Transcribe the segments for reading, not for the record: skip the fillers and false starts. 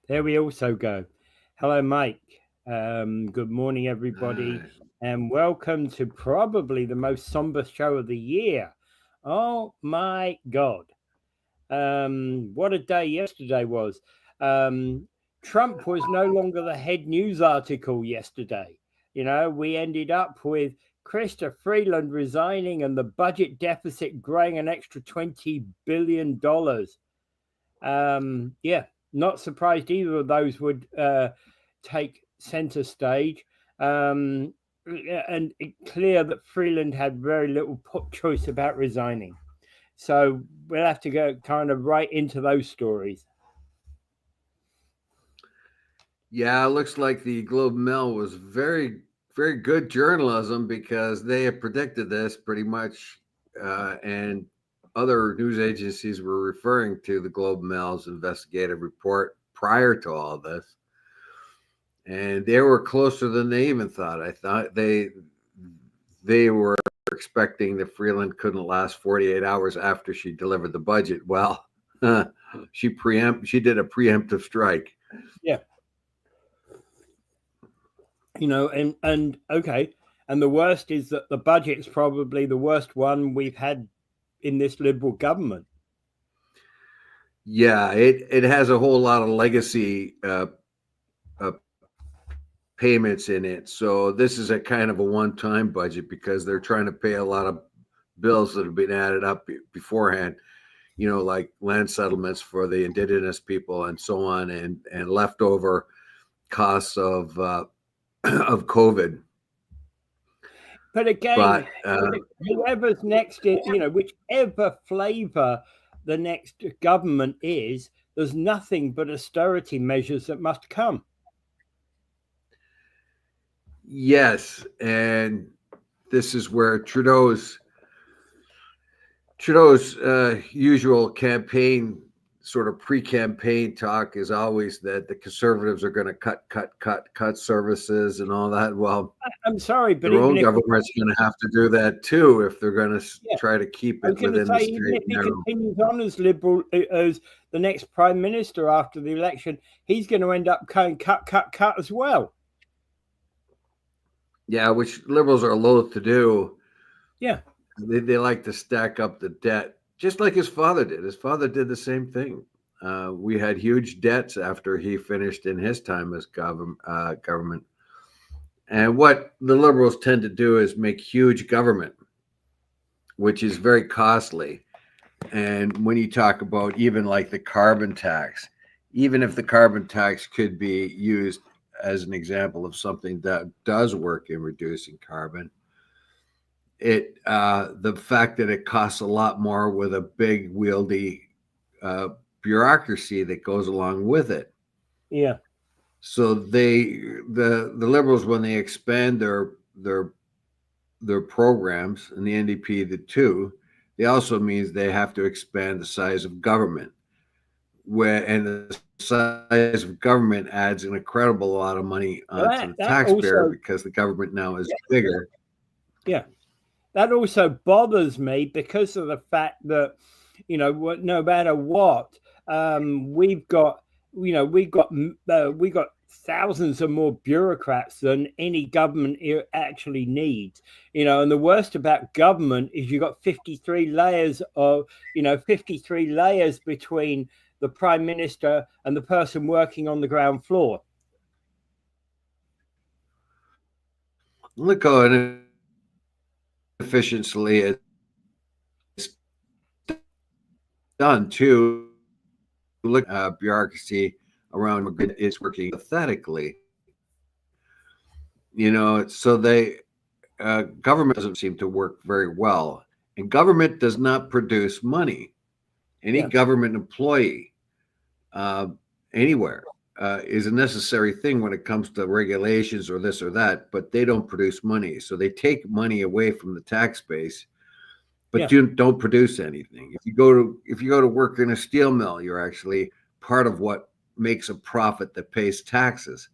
There we also go. Hello, Mike. Good morning, everybody, Uh, and welcome to probably the most somber show of the year. Oh my God. What a day yesterday was. Um, Trump was no longer the head news article yesterday. We ended up with Krista Freeland resigning and the budget deficit growing an extra $20 billion. Yeah, not surprised either of those would take center stage. And clear that Freeland had very little choice about resigning. So we'll have to go kind of right into those stories. yeah, it looks like the Globe and Mail was very good journalism because they had predicted this pretty much, and other news agencies were referring to the Globe and Mail's investigative report prior to all this, and they were closer than they even thought. I thought they were expecting that Freeland couldn't last 48 hours after she delivered the budget. Well, she did a preemptive strike. Yeah, and okay, and the worst is that the budget's probably the worst one we've had in this Liberal government. Yeah, it has a whole lot of legacy uh, payments in it. So this is a kind of a one-time budget because they're trying to pay a lot of bills that have been added up beforehand. Like land settlements for the indigenous people and so on, and leftover costs of of COVID. But again, But whoever's next, whichever flavor the next government is, there's nothing but austerity measures that must come. yes, and this is where Trudeau's usual campaign, sort of pre-campaign talk, is always that the Conservatives are going to cut services and all that. Well, I'm sorry, but their even own if government's going to have to do that too if they're going to yeah, try to keep I was it going to within the say, even straight if and he narrow. continues on as liberal as the next prime minister after the election, he's going to end up going cut as well. Yeah, which liberals are loath to do. Yeah, They like to stack up the debt, just like his father did. His father did the same thing. We had huge debts after he finished in his time as government. And what the liberals tend to do is make huge government, which is very costly. And when you talk about even like the carbon tax, even if the carbon tax could be used as an example of something that does work in reducing carbon, the fact that it costs a lot more with a big wieldy uh, bureaucracy that goes along with it. yeah. So the liberals, when they expand their programs, and the NDP the two, they also means they have to expand the size of government, and the size of government adds an incredible lot of money to the Well, that taxpayer also, because the government now is bigger. yeah, that also bothers me because of the fact that no matter what, we've got we got thousands of more bureaucrats than any government actually needs. And the worst about government is you got 53 layers of 53 layers between the prime minister and the person working on the ground floor. Look how inefficiently it's done too. Look, bureaucracy around is working pathetically. So government doesn't seem to work very well, and government does not produce money. Any Yeah, government employee uh, anywhere is a necessary thing when it comes to regulations or this or that, but they don't produce money. So they take money away from the tax base, but yeah, you don't produce anything. If you go to work in a steel mill, you're actually part of what makes a profit that pays taxes.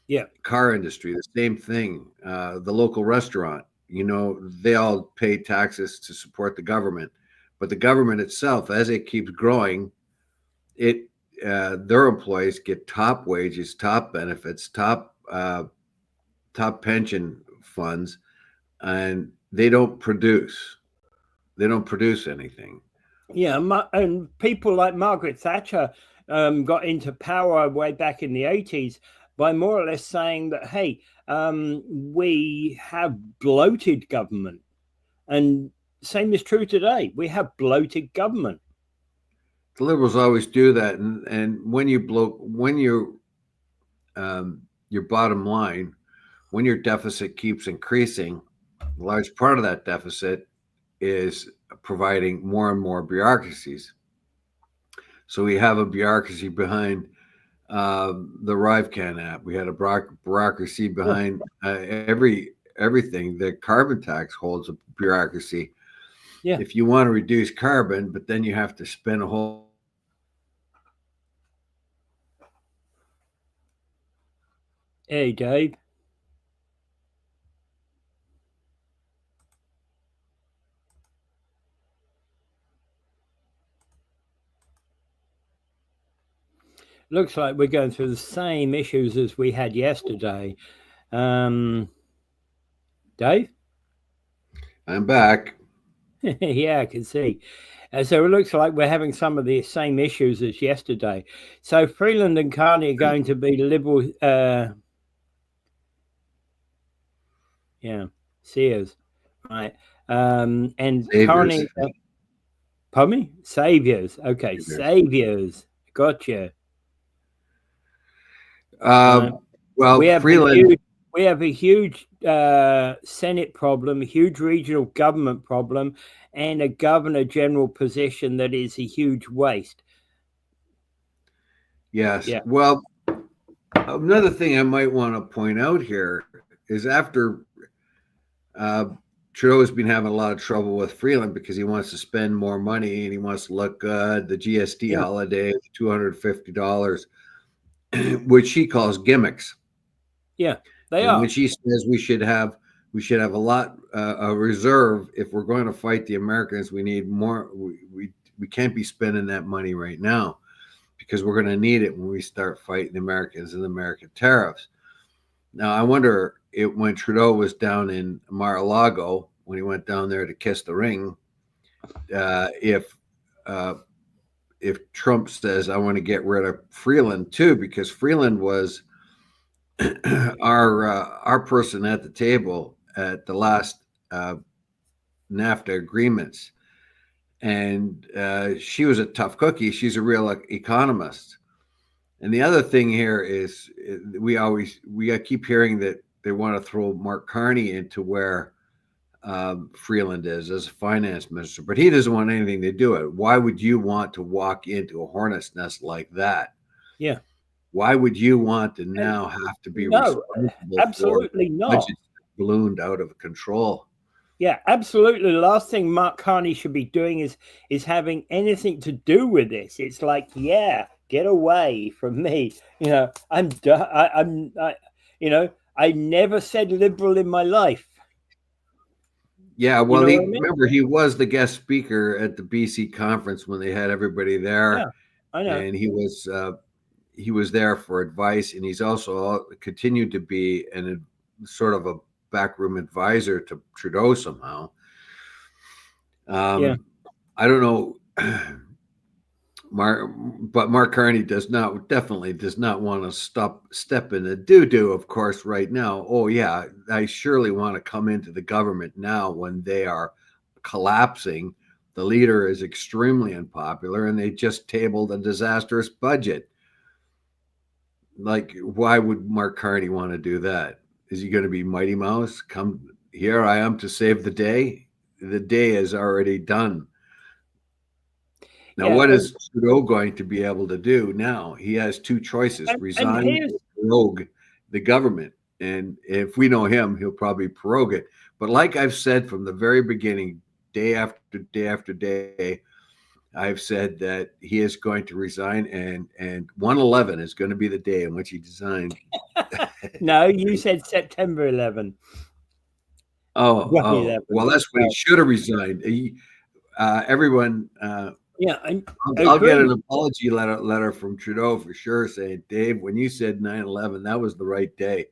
yeah, Car industry, the same thing. The local restaurant, they all pay taxes to support the government, but the government itself, as it keeps growing, it their employees get top wages, top benefits, top pension funds, and they don't produce. They don't produce anything. Yeah, and people like Margaret Thatcher got into power way back in the 80s by more or less saying that, hey, we have bloated government. And same is true today. We have bloated government. The liberals always do that, and when you bloat, when your bottom line, when your deficit keeps increasing, a large part of that deficit is providing more and more bureaucracies. So we have a bureaucracy behind the RiveCan app. We had a bureaucracy behind everything. The carbon tax holds a bureaucracy. Yeah. If you want to reduce carbon, but then you have to spend a whole. Hey, Dave. Looks like we're going through the same issues as we had yesterday. Dave? I'm back. Yeah, I can see. So it looks like we're having some of the same issues as yesterday. So Freeland and Carney are going to be liberal. Yeah, seers, right? And Saviors. Carney. Pardon me? Saviors. Okay, saviors. Gotcha. Well, we have Freeland. We have a huge Senate problem, a huge regional government problem, and a governor general position that is a huge waste. Yes. Yeah. Well, another thing I might want to point out here is after Trudeau's been having a lot of trouble with Freeland because he wants to spend more money and he wants to look good. The GST holiday, $250, which he calls gimmicks. Yeah, they are. When she says we should have a lot a reserve if we're going to fight the Americans, we need more. We can't be spending that money right now because we're going to need it when we start fighting the Americans and the American tariffs. Now, I wonder when Trudeau was down in Mar-a-Lago, when he went down there to kiss the ring, if Trump says, I want to get rid of Freeland too, because Freeland was our person at the table at the last NAFTA agreements. And she was a tough cookie. She's a real economist. And the other thing here is we keep hearing that they want to throw Mark Carney into where Freeland is as a finance minister, but he doesn't want anything to do with it. Why would you want to walk into a hornet's nest like that? Yeah. Why would you want to now have to be responsible absolutely for not. budgets ballooned out of control? Yeah, absolutely. The last thing Mark Carney should be doing is having anything to do with this. It's like, yeah, get away from me. You know, I'm I never said liberal in my life. Yeah, well, remember he was the guest speaker at the BC conference when they had everybody there. Yeah, I know. And he was there for advice, and he's also continued to be sort of a backroom advisor to Trudeau somehow. I don't know, but Mark Carney definitely does not want to step in the doo-doo, of course, right now. Oh yeah, I surely want to come into the government now when they are collapsing. The leader is extremely unpopular, and they just tabled a disastrous budget. Like, why would Mark Carney want to do that? Is he going to be Mighty Mouse? Come, here I am to save the day. The day is already done. Now, what is Trudeau going to be able to do now? He has two choices: resign or prorogue the government. And if we know him, he'll probably prorogue it. But like I've said from the very beginning, day after day after day, I've said that he is going to resign, and 1/11 is going to be the day in which he resigned. No, you said September 11. Oh, well, that's when he should have resigned. Everyone Yeah, I I'll get agree. an apology letter from Trudeau for sure saying, Dave, when you said 9/11, that was the right day.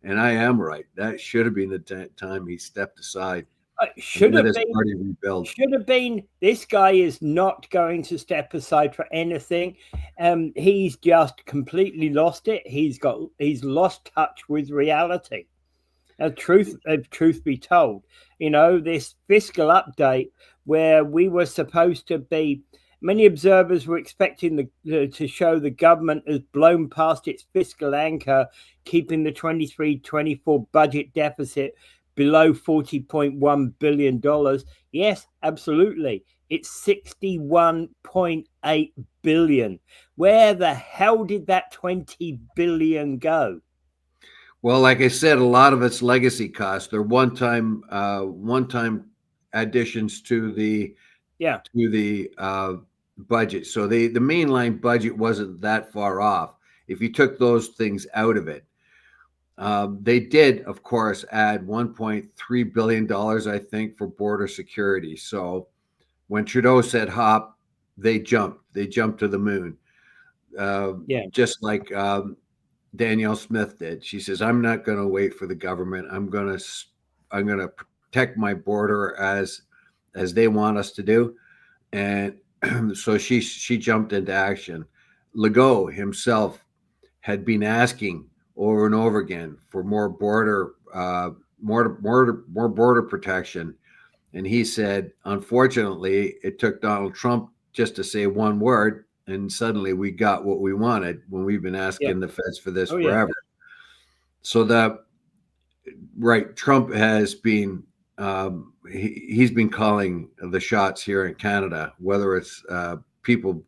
And I am right. That should have been the time he stepped aside and Should let have his been. party rebuild. Should have been. This guy is not going to step aside for anything. He's just completely lost it. He's lost touch with reality. Truth be told, this fiscal update where we were supposed to be, many observers were expecting to show the government has blown past its fiscal anchor, keeping the 23-24 budget deficit below $40.1 billion. Yes, absolutely. It's 61.8 billion. Where the hell did that 20 billion go? Well, like I said, a lot of it's legacy costs. They're one-time additions to the budget. So the mainline budget wasn't that far off if you took those things out of it. They did, of course, add $1.3 billion, I think, for border security. So when Trudeau said hop, they jumped. They jumped to the moon. Just like Danielle Smith did. She says, "I'm not going to wait for the government. I'm going to protect my border as they want us to do." And so she jumped into action. Legault himself had been asking over and over again for more border protection, and he said, unfortunately, it took Donald Trump just to say one word, and suddenly we got what we wanted when we've been asking the feds for this forever. So Trump has been he's been calling the shots here in Canada, whether it's people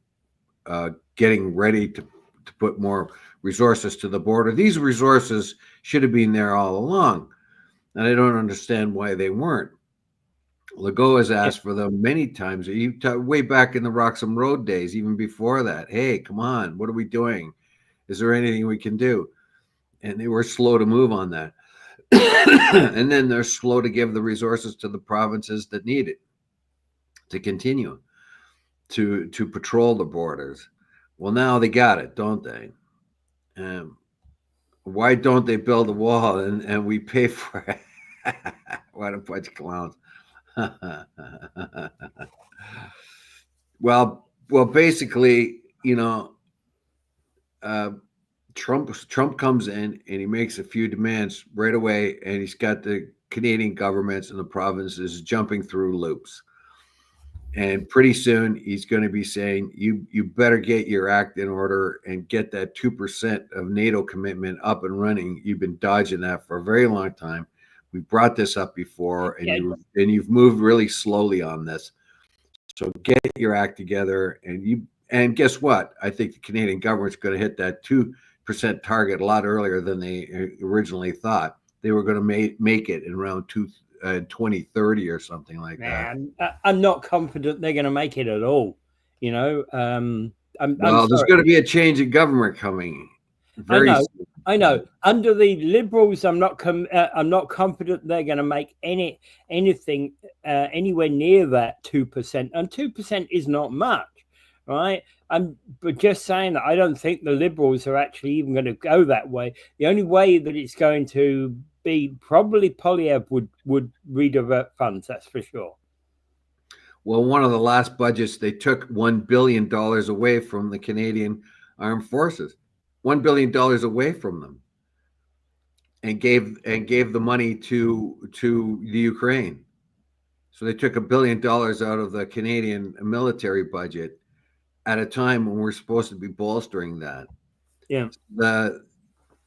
getting ready to put more resources to the border. These resources should have been there all along, and I don't understand why they weren't. Legault has asked for them many times. Way back in the Roxham Road days, even before that. Hey, come on, what are we doing? Is there anything we can do? And they were slow to move on that. And then they're slow to give the resources to the provinces that need it to continue to patrol the borders. Well, now they got it, don't they? Why don't they build a wall and we pay for it? What a bunch of clowns. Well, basically, Trump comes in and he makes a few demands right away, and he's got the Canadian governments and the provinces jumping through loops. And pretty soon he's going to be saying, you better get your act in order and get that 2% of NATO commitment up and running. You've been dodging that for a very long time. We brought this up before, and you've moved really slowly on this. So get your act together, and guess what? I think the Canadian government's going to hit that 2% target a lot earlier than they originally thought. They were going to make it in around 2030 or something like that. I'm not confident they're going to make it at all. There's going to be a change in government coming. I know. Under the Liberals, I'm not confident they're going to make anything anywhere near that 2%. And 2% is not much, right? But just saying that I don't think the Liberals are actually even going to go that way. The only way that it's going to be, probably Polyev would redivert funds. That's for sure. Well, one of the last budgets, they took $1 billion away from the Canadian Armed Forces. $1 billion away from them, and gave the money to the Ukraine. So they took $1 billion out of the Canadian military budget at a time when we're supposed to be bolstering that. Yeah.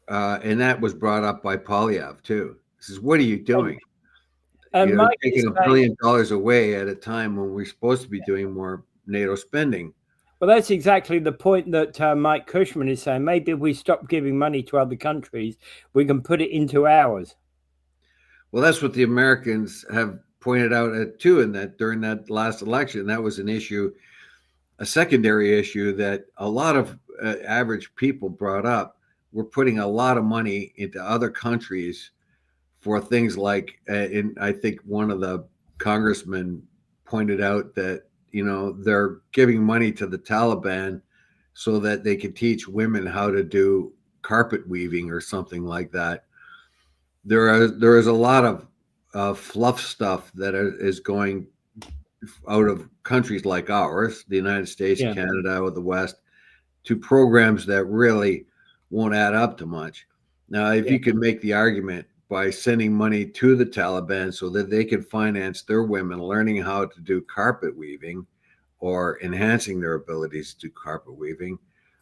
And that was brought up by Polyev too. He says, "What are you doing? You're taking $1 billion away at a time when we're supposed to be doing more NATO spending." Well, that's exactly the point that Mike Cushman is saying. Maybe if we stop giving money to other countries, we can put it into ours. Well, that's what the Americans have pointed out too, in that during that last election, that was an issue, a secondary issue that a lot of average people brought up. We're putting a lot of money into other countries for things like, I think one of the congressmen pointed out that, they're giving money to the Taliban so that they can teach women how to do carpet weaving or something like that. There is a lot of fluff stuff that is going out of countries like ours, the United States, Yeah. Canada, or the West, to programs that really won't add up to much. Now, if Yeah. you can make the argument by sending money to the Taliban so that they can finance their women learning how to do carpet weaving or enhancing their abilities to do carpet weaving,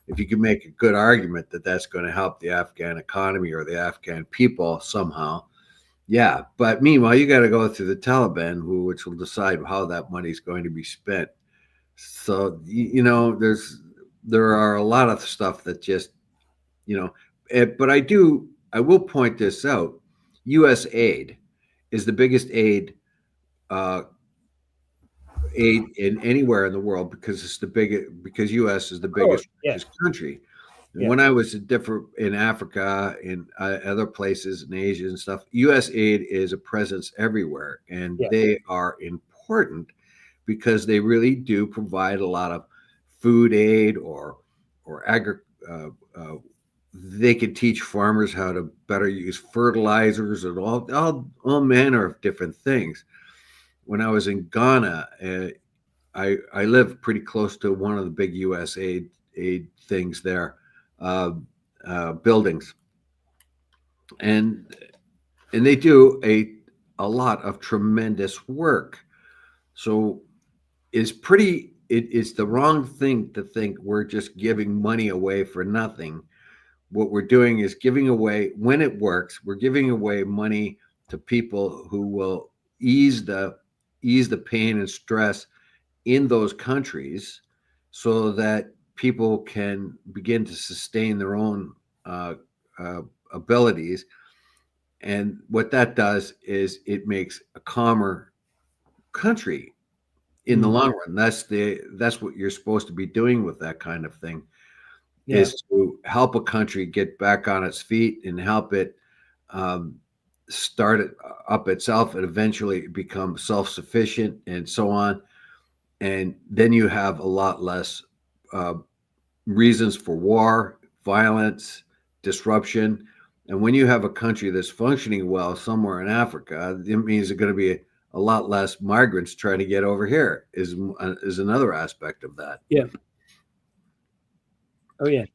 if you can make a good argument that that's going to help the Afghan economy or the Afghan people somehow, yeah. But meanwhile, you got to go through the Taliban, which will decide how that money is going to be spent. So there are a lot of stuff that just but I will point this out. U.S. aid is the biggest uh, aid in anywhere in the world because U.S. is the Of course. biggest Yeah. richest country. And Yeah. when I was in Africa, in other places in Asia and stuff, U.S. aid is a presence everywhere, and Yeah. they are important because they really do provide a lot of food aid or they can teach farmers how to better use fertilizers and all manner of different things. When I was in Ghana, I lived pretty close to one of the big U.S. aid things there, uh, buildings, and they do a lot of tremendous work. So it's the wrong thing to think we're just giving money away for nothing. What we're doing is giving away, when it works, we're giving away money to people who will ease the pain and stress in those countries so that people can begin to sustain their own uh, uh, abilities. And what that does is it makes a calmer country in the Mm. long run. That's what you're supposed to be doing with that kind of thing, Yeah. is to help a country get back on its feet and help it um, start it up itself and eventually become self-sufficient and so on. And then you have a lot less uh, reasons for war, violence, disruption. And when you have a country that's functioning well somewhere in Africa, it means there's going to be a lot less migrants trying to get over here. Is another aspect of that. Yeah. Oh yeah.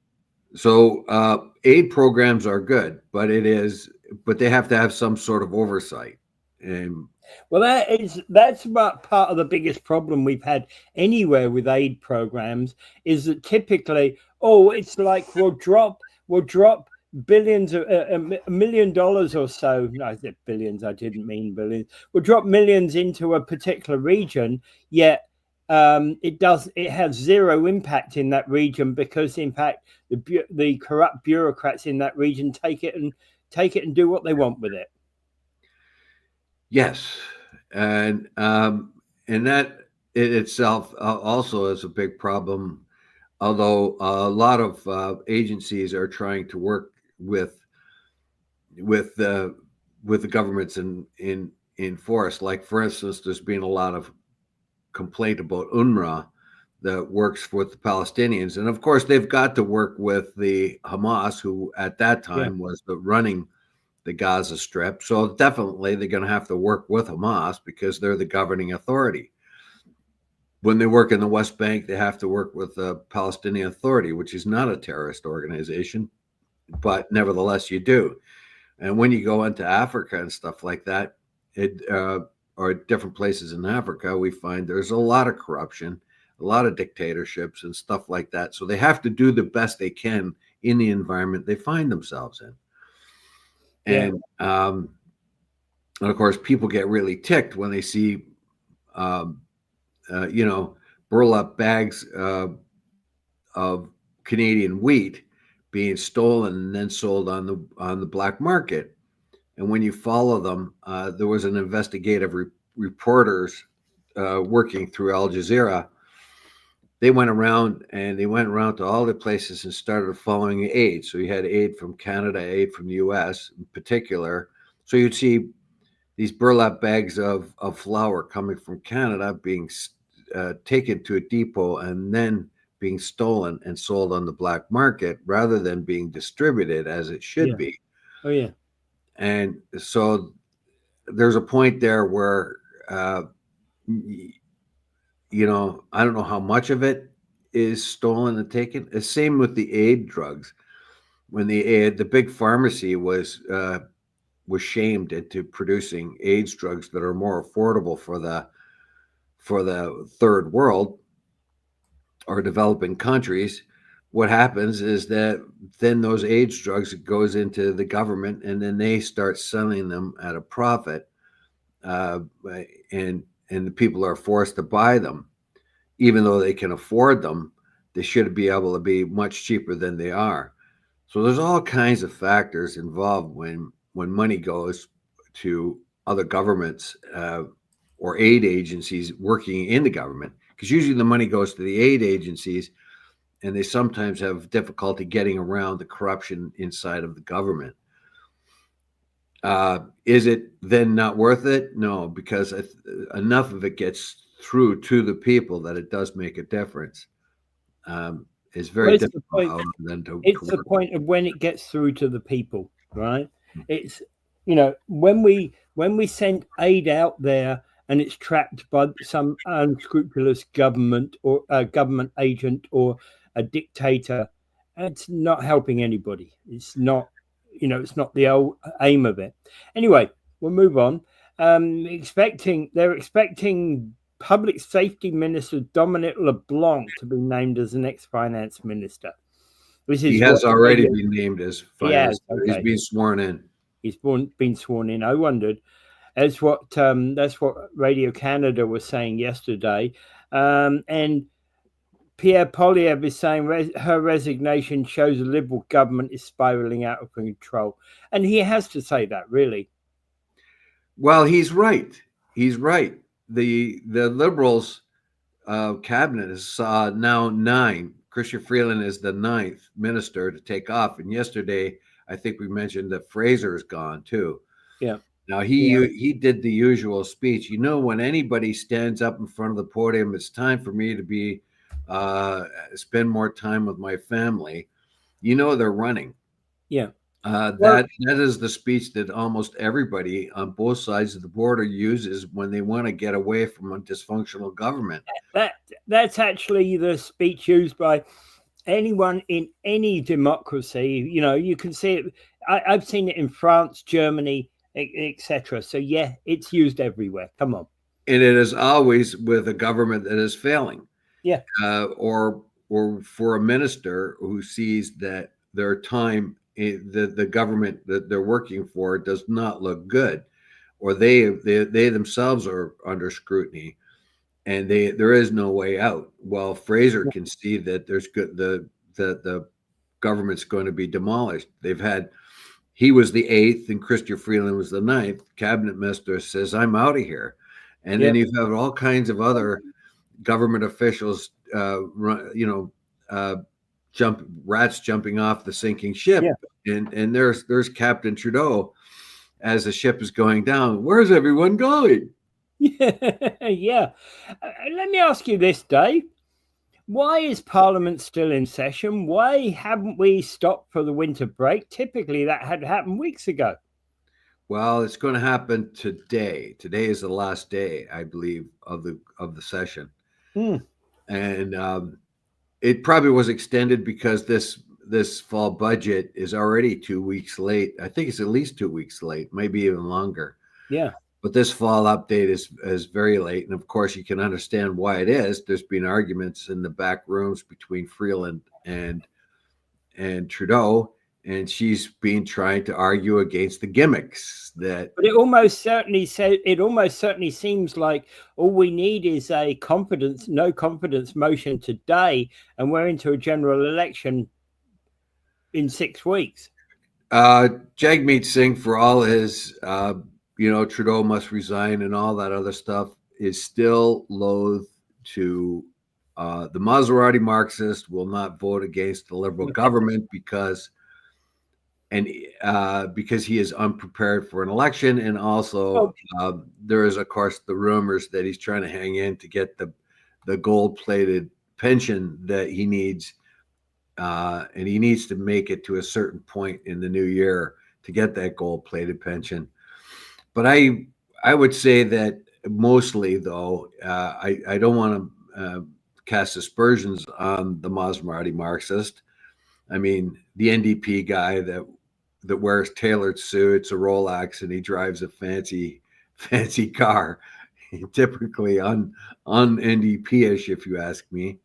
So aid programs are good, but they have to have some sort of oversight. And Well, that's about part of the biggest problem we've had anywhere with aid programs is that typically, oh, it's like we'll drop billions of $1 million or so. No, I said billions. I didn't mean billions. We'll drop millions into a particular region, yet it has zero impact in that region because, in fact, the corrupt bureaucrats in that region take it and do what they want with it. yes, and that in itself also is a big problem. Although a lot of agencies are trying to work with the with the governments in force. Like for instance, there's been a lot of complaint about UNRWA that works with the Palestinians, and of course they've got to work with the Hamas, who at that Yeah. time was running the Gaza Strip. So definitely they're going to have to work with Hamas because they're the governing authority. When they work in the West Bank, they have to work with the Palestinian Authority, which is not a terrorist organization, but nevertheless you do. And when you go into Africa and stuff like that, or different places in Africa, we find there's a lot of corruption, a lot of dictatorships and stuff like that. So they have to do the best they can in the environment they find themselves in. Yeah. And of course, people get really ticked when they see, um, burlap bags of Canadian wheat being stolen and then sold on the black market. And when you follow them, there was an investigative reporters working through Al Jazeera. They went around to all the places and started following aid. So you had aid from Canada, aid from the U.S. in particular. So you'd see these burlap bags of flour coming from Canada being taken to a depot and then being stolen and sold on the black market rather than being distributed as it should Yeah. be. Oh yeah. And so there's a point there where, uh, I don't know how much of it is stolen and taken. The same with the aid drugs. When the big pharmacy was shamed into producing AIDS drugs that are more affordable for the third world or developing countries, what happens is that then those AIDS drugs goes into the government and then they start selling them at a profit, uh, and the people are forced to buy them, even though they can afford them. They should be able to be much cheaper than they are. So there's all kinds of factors involved when money goes to other governments, or aid agencies working in the government, because usually the money goes to the aid agencies, and they sometimes have difficulty getting around the corruption inside of the government. Is it then not worth it? No, because enough of it gets through to the people that it does make a difference. It's very Well, it's the difficult, point. however, then to It's the work. point of when it gets through to the people, right? It's when we send aid out there and it's trapped by some unscrupulous government or a government agent or a dictator, it's not helping anybody. It's not, it's not the old aim of it. Anyway, we'll move on. They're expecting Public Safety Minister Dominic LeBlanc to be named as the next finance minister. This He is has what already radio. been named as He has. finance. He's Okay, been sworn in. been sworn in. I wondered. That's what Radio Canada was saying yesterday, and Pierre Poilievre is saying her resignation shows the Liberal government is spiraling out of control, and he has to say that, really. Well, he's right. He's right. The Liberals cabinet is now 9. Christian Freeland is the 9th minister to take off. And yesterday, I think we mentioned that Fraser is gone too. Yeah, Now yeah, he did the usual speech. When anybody stands up in front of the podium, it's time for me to be spend more time with my family. They're running. yeah. Well, That is the speech that almost everybody on both sides of the border uses when they want to get away from a dysfunctional government. that that's actually the speech used by anyone in any democracy. You can see it. I've seen it in France, Germany, etc. So yeah, it's used everywhere. Come on. And it is always with a government that is failing, Yeah, or for a minister who sees that their time, the government that they're working for does not look good, or they themselves are under scrutiny, and there is no way out. Well, Fraser can see that there's good the government's going to be demolished. He was the 8th and Christian Freeland was the 9th. Cabinet minister says, I'm out of here. And yeah, then you have all kinds of other government officials, jumping off the sinking ship. yeah. And there's Captain Trudeau as the ship is going down. Where's everyone going? Yeah. Let me ask you this, Dave. Why is Parliament still in session? Why haven't we stopped for the winter break? Typically, that had happened weeks ago. Well, it's going to happen today. Today is the last day, I believe, of the session, and it probably was extended because this fall budget is already 2 weeks late. I think it's at least 2 weeks late, maybe even longer. Yeah. But this fall update is very late, and of course, you can understand why it is. There's been arguments in the back rooms between Freeland and Trudeau, and she's been trying to argue against the gimmicks that. But it almost certainly seems like all we need is a no confidence motion today, and we're into a general election in 6 weeks. Jagmeet Singh, for all his, Trudeau must resign and all that other stuff, is still loath to. The Maserati Marxist will not vote against the Liberal government because he is unprepared for an election, and also there is, of course, the rumors that he's trying to hang in to get the gold-plated pension that he needs, and he needs to make it to a certain point in the new year to get that gold-plated pension. But I would say that mostly, though, I don't want to cast aspersions on the Maserati Marxist. I mean, the NDP guy that wears tailored suits, a Rolex, and he drives a fancy car, typically on NDP-ish, if you ask me.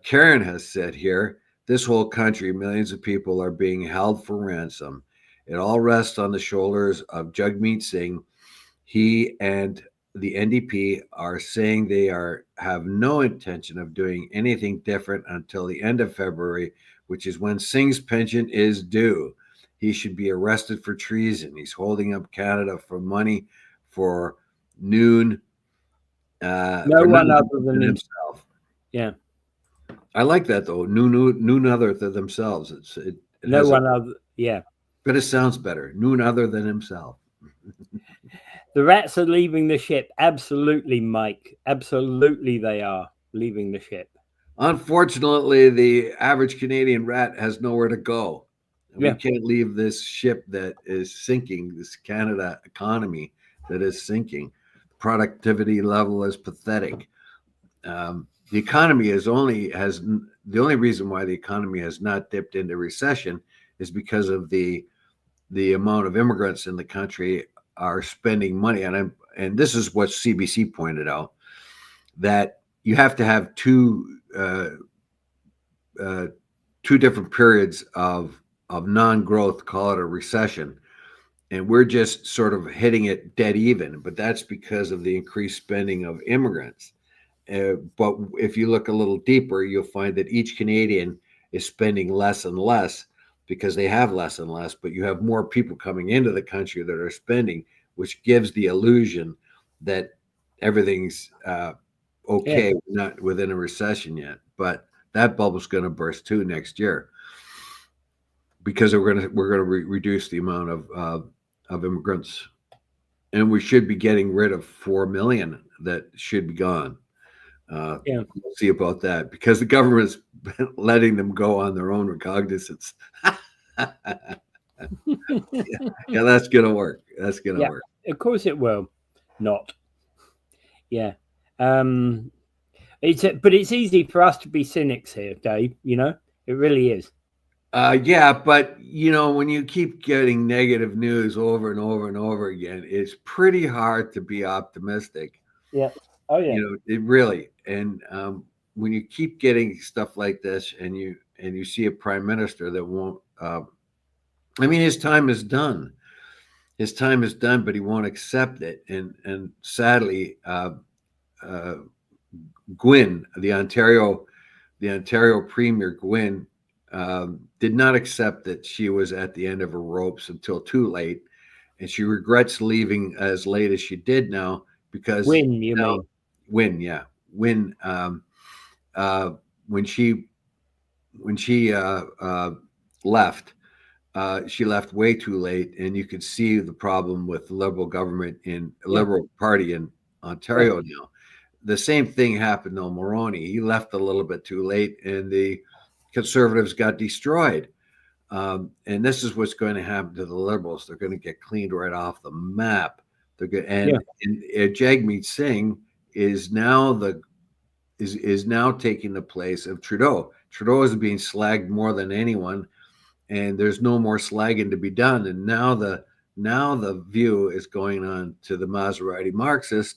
Karen has said here, this whole country, millions of people are being held for ransom. It all rests on the shoulders of Jagmeet Singh. He and the NDP are saying they have no intention of doing anything different until the end of February, which is when Singh's pension is due. He should be arrested for treason. He's holding up Canada for money for noon. No one other than himself. Yeah. I like that though. Noon other than themselves. It no one other. Yeah. But it sounds better. Noon other than himself. The rats are leaving the ship. Absolutely, Mike. Absolutely, they are leaving the ship. Unfortunately, the average Canadian rat has nowhere to go. Yeah. We can't leave this ship that is sinking, this Canada economy that is sinking. Productivity level is pathetic. The economy the only reason why the economy has not dipped into recession is because of the amount of immigrants in the country are spending money. And this is what CBC pointed out, that you have to have two different periods of non-growth, call it a recession. And we're just sort of hitting it dead even, but that's because of the increased spending of immigrants. But if you look a little deeper, you'll find that each Canadian is spending less and less because they have less and less, but you have more people coming into the country that are spending, which gives the illusion that everything's okay, not within a recession yet. But that bubble's going to burst too next year because we're going to reduce the amount of immigrants, and we should be getting rid of 4 million that should be gone. We'll see about that because the government's letting them go on their own recognizance. yeah, that's gonna work. That's gonna work. Of course it will. Not. Yeah. But it's easy for us to be cynics here, Dave. You know, it really is. Yeah, but you know, when you keep getting negative news over and over and over again, it's pretty hard to be optimistic. Yeah. Oh yeah. You know, it really. And when you keep getting stuff like this, and you see a prime minister that won't, I mean, his time is done. His time is done, but he won't accept it. And sadly, Gwynne, the Ontario Premier Gwynne, did not accept that she was at the end of her ropes until too late, and she regrets leaving as late as she did now because Win, you mean? Win, yeah, Win. When she left, she left way too late, and you could see the problem with the Liberal government in Liberal Party in Ontario now. The same thing happened to Mulroney. He left a little bit too late, and the Conservatives got destroyed. And this is what's going to happen to the Liberals. They're going to get cleaned right off the map. They're going, and Jagmeet Singh is now is now taking the place of Trudeau. Trudeau is being slagged more than anyone, and there's no more slagging to be done. And now the view is going on to the Maserati Marxist,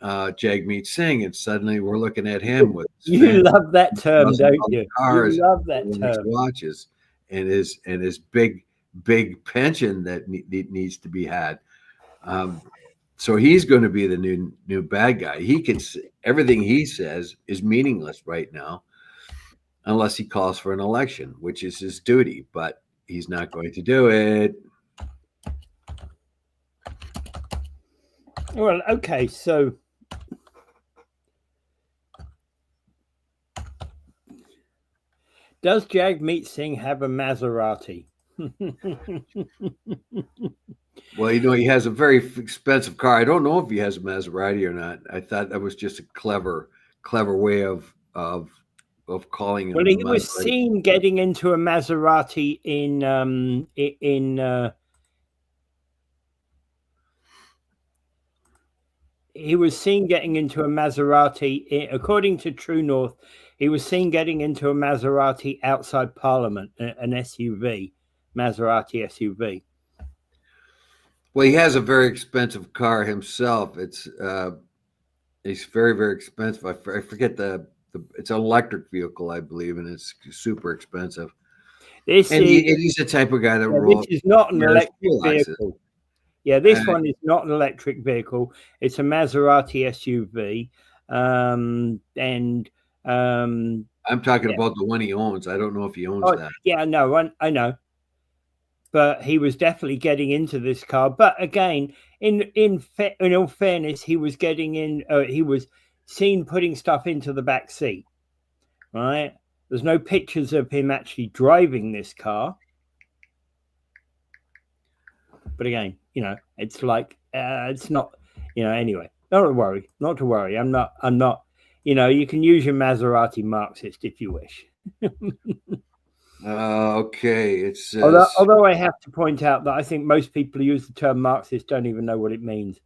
Jagmeet Singh, and suddenly we're looking at him with you love that term, don't you? Cars, you love that term. Watches, and his big pension that needs to be had. So he's going to be the new bad guy. He can everything he says is meaningless right now, unless he calls for an election, which is his duty. But he's not going to do it. Well, okay, so does Jagmeet Singh have a Maserati? Well, you know, he has a very expensive car. I don't know if he has a Maserati or not. I thought that was just a clever way of calling Well, him he a was Maserati. seen getting into a Maserati he was seen getting into a Maserati, according to True North. He was seen getting into a Maserati outside Parliament, an SUV, Maserati SUV. Well, he has a very expensive car himself. It's very, very expensive. I forget it's an electric vehicle, I believe, and it's super expensive. This And is he's the type of guy that this is not an wears electric Rolexes. vehicle. Yeah, this one is not an electric vehicle. It's a Maserati SUV, and I'm talking about the one he owns. I don't know if he owns that. Yeah, no, I know. But he was definitely getting into this car. But again, in all fairness, he was getting in. He was seen putting stuff into the back seat. Right? There's no pictures of him actually driving this car. But again, you know, it's like it's not. You know, anyway, not to worry. Not to worry. I'm not. You know, you can use your Maserati Marxist if you wish. Okay, it says. Although I have to point out that I think most people who use the term Marxist don't even know what it means.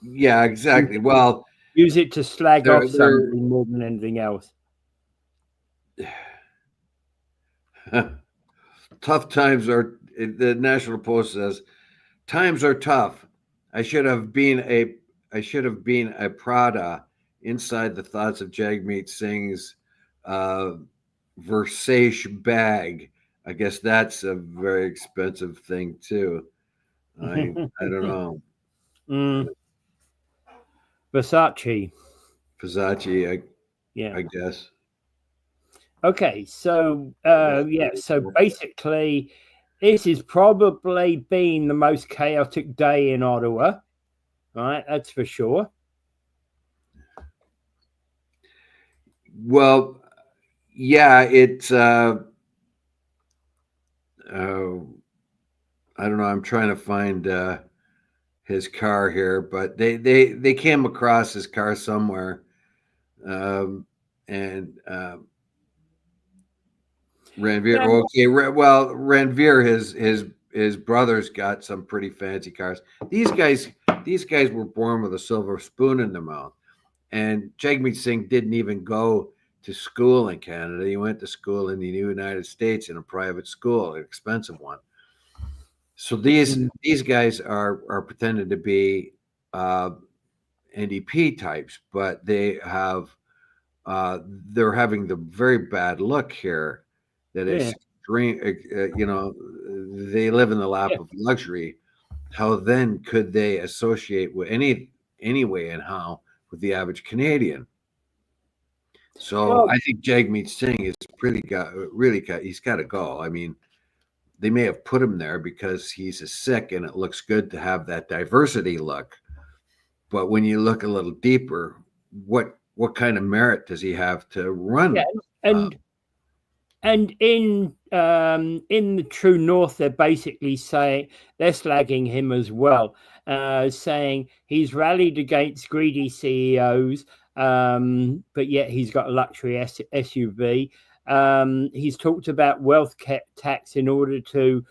Yeah, exactly. Well, use it to slag off somebody more than anything else. Tough times are. The National Post says, times are tough. I should have been a Prada inside the thoughts of Jagmeet Singh's Versace bag. I guess that's a very expensive thing too. I don't know. Versace. I guess. Okay, so so basically, this has probably been the most chaotic day in Ottawa, right? That's for sure. Well, yeah, it's. I don't know. I'm trying to find his car here, but they came across his car somewhere, and Ranveer. Okay, well, Ranveer, his brothers got some pretty fancy cars. These guys were born with a silver spoon in their mouth, and Jagmeet Singh didn't even go to school in Canada. He went to school in the United States in a private school, an expensive one. So these guys are pretending to be NDP types, but they're having the very bad look here that is extreme. You know, they live in the lap of luxury. How then could they associate with any way and how with the average Canadian? So I think Jagmeet Singh is he's got to go. I mean, they may have put him there because he's a Sikh and it looks good to have that diversity look. But when you look a little deeper, what kind of merit does he have to run? Yeah, and in the True North, they're basically saying they're slagging him as well, saying he's rallied against greedy CEOs, but yet he's got a luxury SUV. He's talked about wealth tax in order to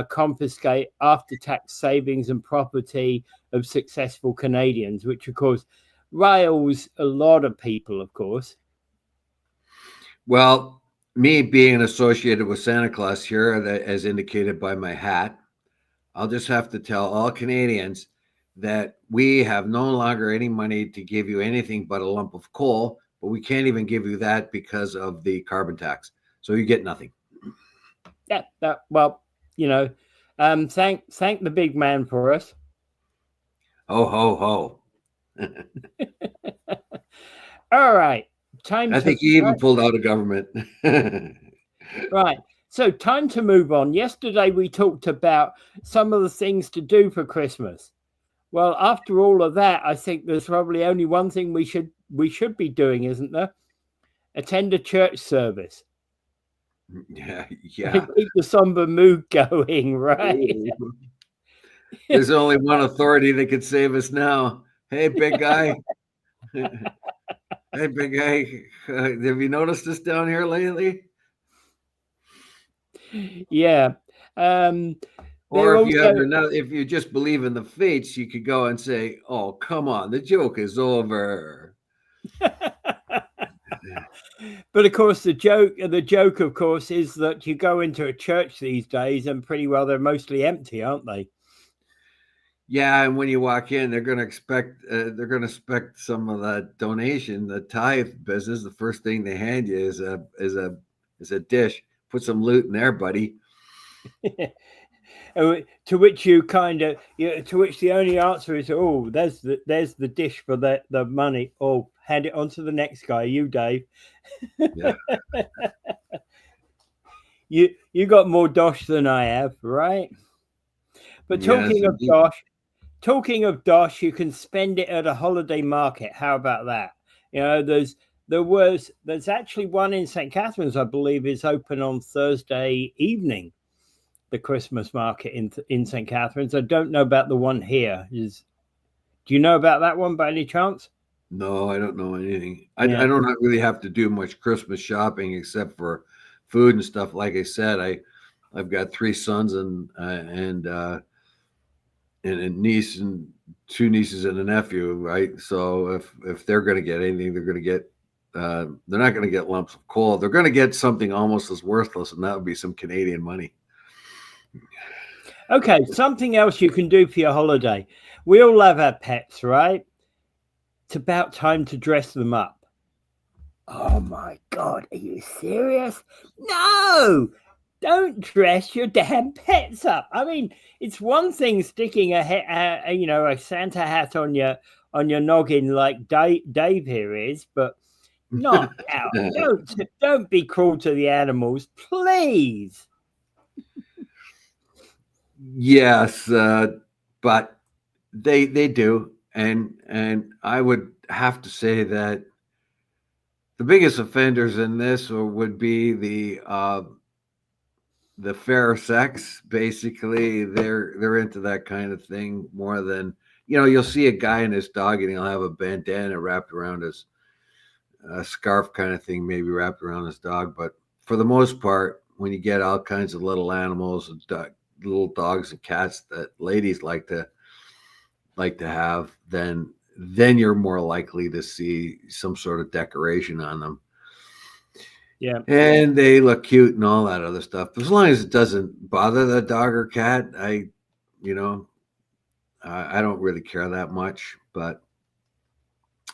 confiscate after-tax savings and property of successful Canadians, which of course riles a lot of people, of course. Well, me being associated with Santa Claus here, as indicated by my hat, I'll just have to tell all Canadians that we have no longer any money to give you anything but a lump of coal, but we can't even give you that because of the carbon tax. So you get nothing. Yeah, well, you know, thank the big man for us. Ho, ho, ho. All right. I think he even pulled out of government. Right. So time to move on. Yesterday we talked about some of the things to do for Christmas. Well, after all of that, I think there's probably only one thing we should be doing, isn't there? Attend a church service. Yeah. Keep the somber mood going, right? There's only one authority that could save us now. Hey, big guy. Hey, big guy. Have you noticed this down here lately? Yeah. Um, Or they're if you have also another, if you just believe in the fates, you could go and say, "Oh, come on, the joke is over." but of course the joke of course is that you go into a church these days and pretty well they're mostly empty, aren't they? Yeah, and when you walk in, they're going to expect some of that donation, the tithe business. The first thing they hand you is a dish. Put some loot in there, buddy. To which you kind of to which the only answer is, oh, there's the dish for the money. Oh, hand it on to the next guy, you Dave. Yeah. You got more dosh than I have, right? But Yes, indeed. talking of dosh, you can spend it at a holiday market. How about that? You know, there's actually one in St. Catharines, I believe, is open on Thursday evening. The Christmas market in St. Catharines. I don't know about the one here. Do you know about that one by any chance? No, I don't know anything. I Yeah. don't really have to do much Christmas shopping except for food and stuff. Like I said, I've got three sons and a niece and two nieces and a nephew, right? So if they're going to get anything, they're not going to get lumps of coal. They're going to get something almost as worthless, and that would be some Canadian money. Okay, something else you can do for your holiday. We all love our pets, right? It's about time to dress them up. Oh my God, are you serious? No! Don't dress your damn pets up. I mean, it's one thing sticking a Santa hat on your noggin like Dave here is, but not out. Don't be cruel to the animals, please. Yes, but they do, and I would have to say that the biggest offenders in this would be the fair sex. Basically, they're into that kind of thing more than you'll see a guy and his dog, and he'll have a bandana wrapped around his scarf kind of thing, maybe wrapped around his dog. But for the most part, when you get all kinds of little animals and little dogs and cats that ladies like to have, then you're more likely to see some sort of decoration on them. Yeah. And they look cute and all that other stuff. But as long as it doesn't bother the dog or cat, you know, I don't really care that much. But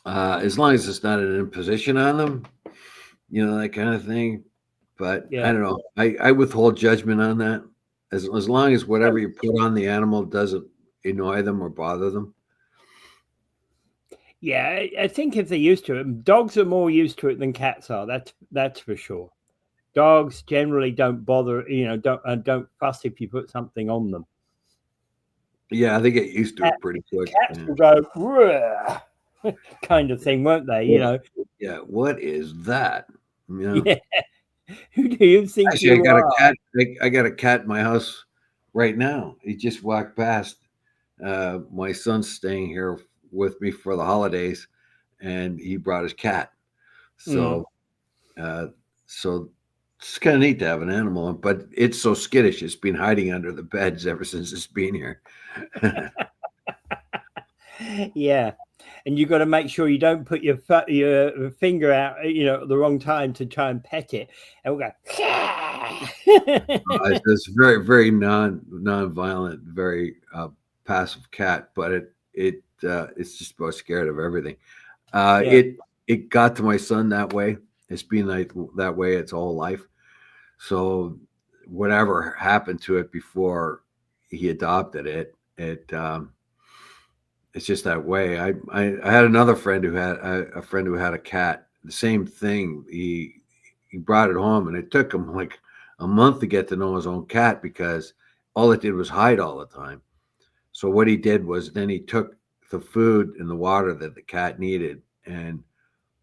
as long as it's not an imposition on them, that kind of thing. But I Yeah. don't know. I withhold judgment on that. As long as whatever you put on the animal doesn't annoy them or bother them. Yeah, I think if they're used to it, dogs are more used to it than cats are. That's for sure. Dogs generally don't bother, don't fuss if you put something on them. Yeah, they get used to Cat, it pretty quick. cats Yeah. will go kind of thing, won't they? Yeah, what is that? Yeah. Who do you think Actually, I you got a are? cat. I got a cat in my house right now. He just walked past. My son's staying here with me for the holidays, and he brought his cat. Mm. So, uh, so it's kind of neat to have an animal, but it's so skittish. It's been hiding under the beds ever since it's been here. Yeah. And you got to make sure you don't put your finger out, at the wrong time to try and pet it. And we'll go. It's very very non-violent, very passive cat, but it's just about scared of everything. Uh, Yeah. it it got to my son that way. It's been like that way its whole life. So whatever happened to it before he adopted it, it's just that way. I had another friend who had a friend who had a cat. The same thing. He brought it home, and it took him like a month to get to know his own cat because all it did was hide all the time. So what he did was then he took the food and the water that the cat needed and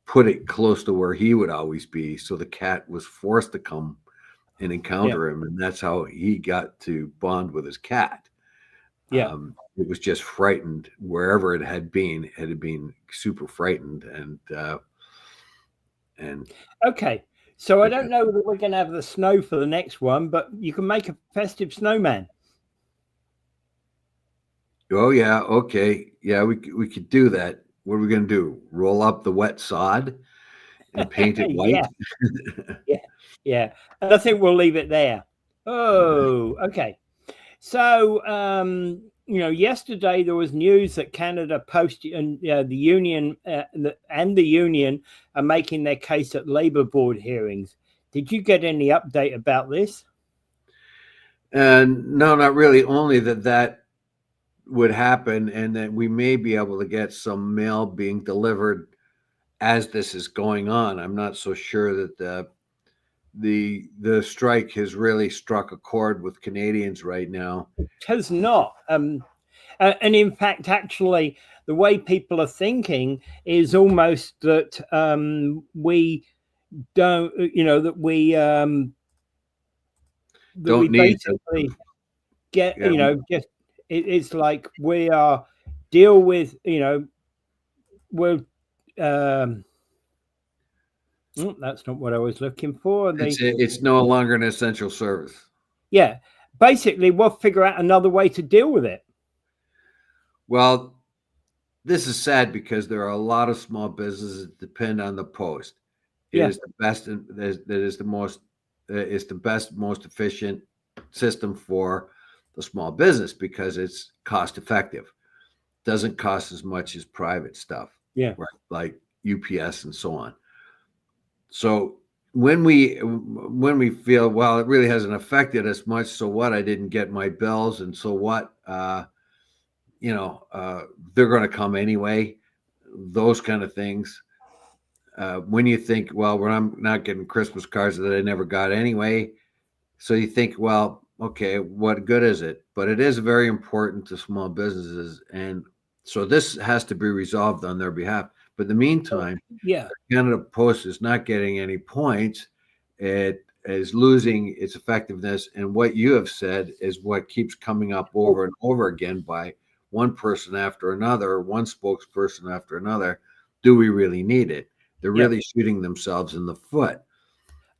put it close to where he would always be. So the cat was forced to come and Yeah. encounter him, and that's how he got to bond with his cat. Yeah. It was just frightened wherever it had been super frightened and Okay. So I don't know that we're going to have the snow for the next one, but you can make a festive snowman. oh yeah, okay, yeah, we could do that. What are we gonna do? Roll up the wet sod and paint it white? Yeah. Yeah. Yeah. And I think we'll leave it there. Oh, okay. So, yesterday there was news that Canada Post and the union and the union are making their case at Labour Board hearings. Did you get any update about this? And no, not really. Only that would happen, and that we may be able to get some mail being delivered as this is going on. I'm not so sure that the strike has really struck a chord with Canadians right now. It has not. And in fact, actually, the way people are thinking is almost that we don't, that we Don't need to, basically get, yeah, just it's like we are deal with, we're that's not what I was looking for. it's no longer an essential service. Yeah, basically, we'll figure out another way to deal with it. Well, this is sad because there are a lot of small businesses that depend on the post. It Yeah, is the best, that is the most, it's the best, most efficient system for the small business because it's cost effective. Doesn't cost as much as private stuff, yeah, right? Like UPS and so on. So when we feel, well, it really hasn't affected us much. So what? I didn't get my bills, and so what? They're going to come anyway. Those kind of things. When you think, well, when I'm not getting Christmas cards that I never got anyway, so you think, well, okay, what good is it? But it is very important to small businesses, and so this has to be resolved on their behalf. But in the meantime, yeah, Canada Post is not getting any points. It is losing its effectiveness, and what you have said is what keeps coming up over and over again by one person after another, one spokesperson after another. Do we really need it? They're yeah. really shooting themselves in the foot.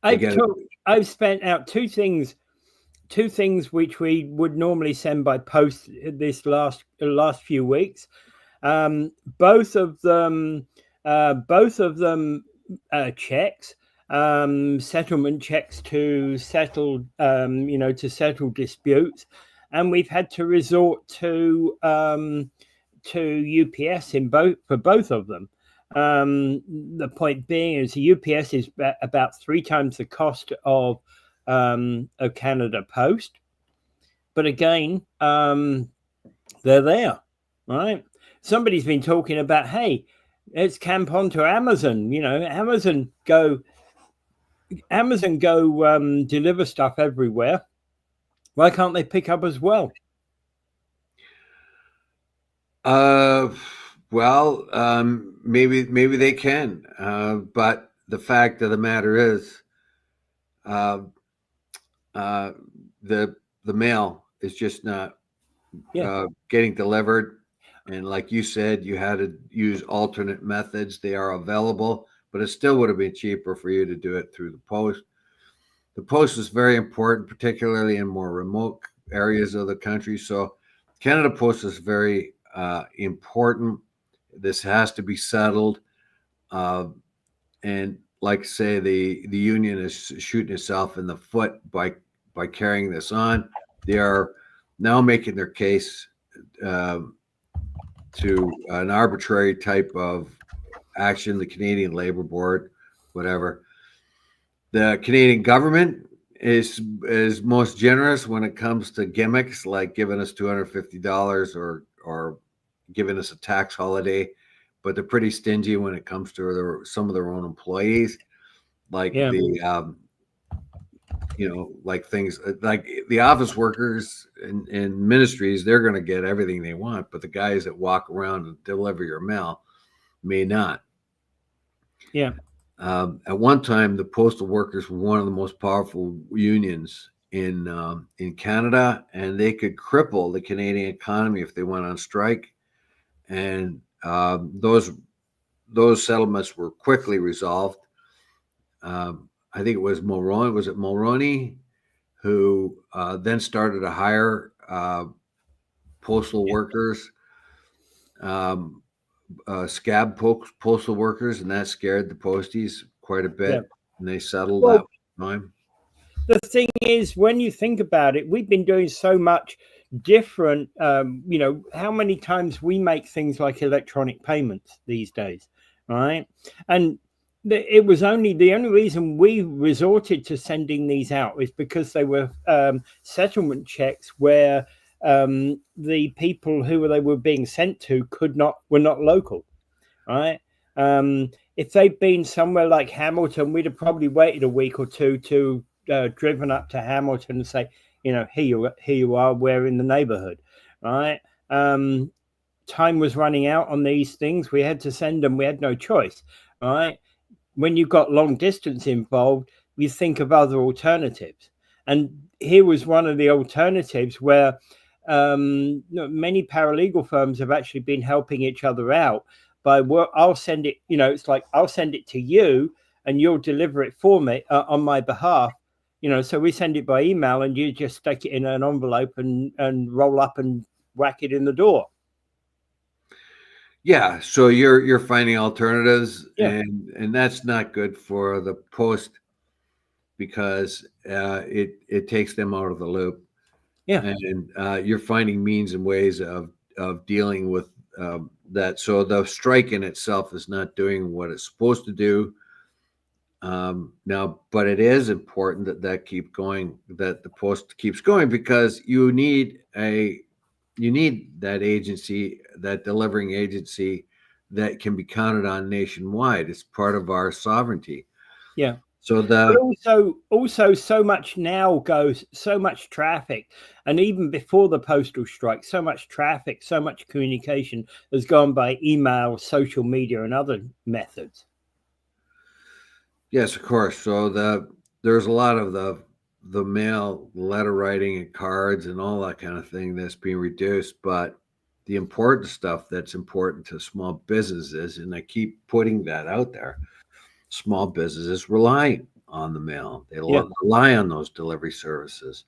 I've spent out two things which we would normally send by post this last few weeks. Both of them checks, settlement checks to settle disputes, and we've had to resort to UPS for both of them. The point being is the UPS is about 3 times the cost of Canada Post, but again, they're there, right? Somebody's been talking about, hey, let's camp onto Amazon. Amazon go deliver stuff everywhere. Why can't they pick up as well? Well, maybe they can, but the fact of the matter is, uh, the mail is just not getting delivered. And like you said, you had to use alternate methods. They are available, but it still would have been cheaper for you to do it through the post. The post is very important, particularly in more remote areas of the country. So Canada Post is very important. This has to be settled. And like I say, the union is shooting itself in the foot by carrying this on. They are now making their case to an arbitrary type of action, the Canadian Labor Board, whatever. The Canadian government is most generous when it comes to gimmicks like giving us $250 or giving us a tax holiday, but they're pretty stingy when it comes to some of their own employees, like like things like the office workers in ministries. They're going to get everything they want, but the guys that walk around and deliver your mail may not. Yeah. At one time, the postal workers were one of the most powerful unions in Canada, and they could cripple the Canadian economy if they went on strike. And those settlements were quickly resolved. I think it was Mulroney. Was it Mulroney who then started to hire postal workers, um, scab postal workers, and that scared the posties quite a Yeah. bit, and they settled Well, that time. the thing is, when you think about it, we've been doing so much different. How many times we make things like electronic payments these days, right? And it was only the only reason we resorted to sending these out is because they were settlement checks where the people who they were being sent to were not local, right? If they'd been somewhere like Hamilton, we'd have probably waited a week or two to driven up to Hamilton and say, here you are, we're in the neighborhood, right? Time was running out on these things. We had to send them. We had no choice, right? When you've got long distance involved, you think of other alternatives. And here was one of the alternatives where many paralegal firms have actually been helping each other out by I'll send it, it's like I'll send it to you and you'll deliver it for me on my behalf. So we send it by email and you just stick it in an envelope and roll up and whack it in the door. Yeah, so you're finding alternatives, Yeah. and that's not good for the post because it takes them out of the loop. Yeah. And you're finding means and ways of dealing with that. So the strike in itself is not doing what it's supposed to do now, but it is important that that the post keeps going, because you need that agency, that delivering agency that can be counted on nationwide. It's part of our sovereignty. Yeah. So But also so much now goes, so much traffic, and even before the postal strike, so much traffic, so much communication has gone by email, social media, and other methods. yes, of course. So there's a lot of the mail, letter writing, and cards, and all that kind of thing that's being reduced. But the important stuff that's important to small businesses, and I keep putting that out there, small businesses rely on the mail. They Yeah. rely on those delivery services,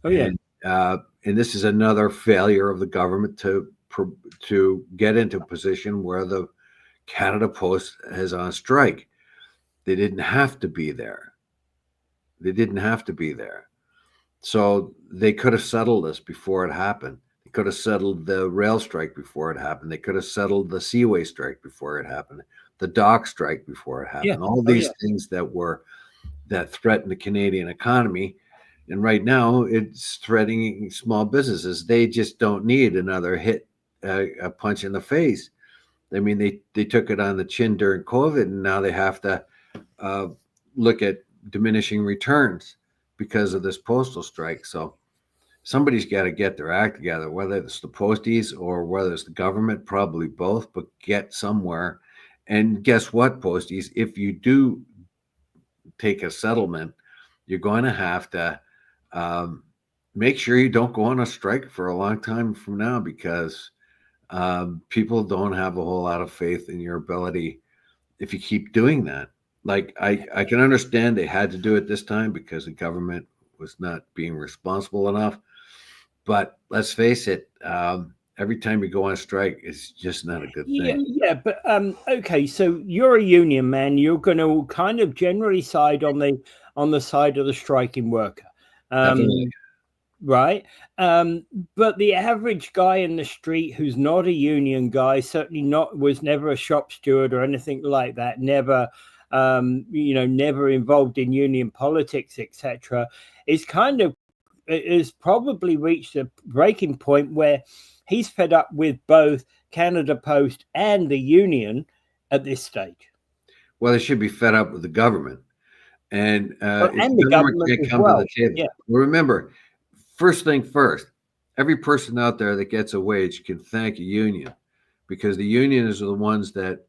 Oh yeah. and this is another failure of the government to get into a position where the Canada Post is on strike. They didn't have to be there. They didn't have to be there. So they could have settled this before it happened. They could have settled the rail strike before it happened. They could have settled the Seaway strike before it happened, the dock strike before it happened. Yeah. All Oh these yeah. things that threaten the Canadian economy. And right now it's threatening small businesses. They just don't need another hit, a punch in the face. I mean, they took it on the chin during COVID, and now they have to uh, look at diminishing returns because of this postal strike. So somebody's got to get their act together, whether it's the posties or whether it's the government, probably both, but get somewhere. And guess what, posties? If you do take a settlement, you're going to have to make sure you don't go on a strike for a long time from now, because people don't have a whole lot of faith in your ability if you keep doing that. Like I can understand they had to do it this time because the government was not being responsible enough. But let's face it, every time you go on strike, it's just not a good Yeah, thing. yeah, but okay, so you're a union man. You're going to kind of generally side on the side of the striking worker, Definitely. right? But the average guy in the street who's not a union guy, certainly was never a shop steward or anything like that, never, never involved in union politics, etc., is probably reached a breaking point where he's fed up with both Canada Post and the union at this stage. Well, they should be fed up with the government. And if And the the government government can't as come to the well. table, Yeah. well, remember, first thing first, every person out there that gets a wage can thank a union, because the union is the ones that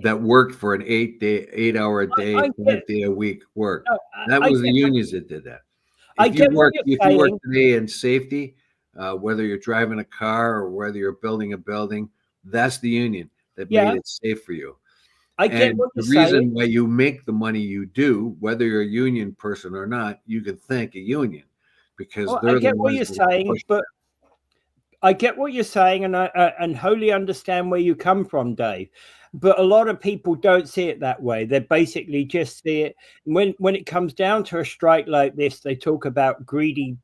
that worked for an 8-hour a day, I get 5-day a week work. no, That I was the get unions that did that. I get what you're If you work saying. today in safety, whether you're driving a car or whether you're building a building, that's the union that made Yeah, it safe for you. I get And what the you're saying. reason why you make the money you do, whether you're a union person or not, you can thank a union because Well, I they're the get what ones you're that are saying, pushing. but I get what you're saying, and I and wholly understand where you come from, Dave. But a lot of people don't see it that way. They basically just see it when it comes down to a strike like this. They talk about greedy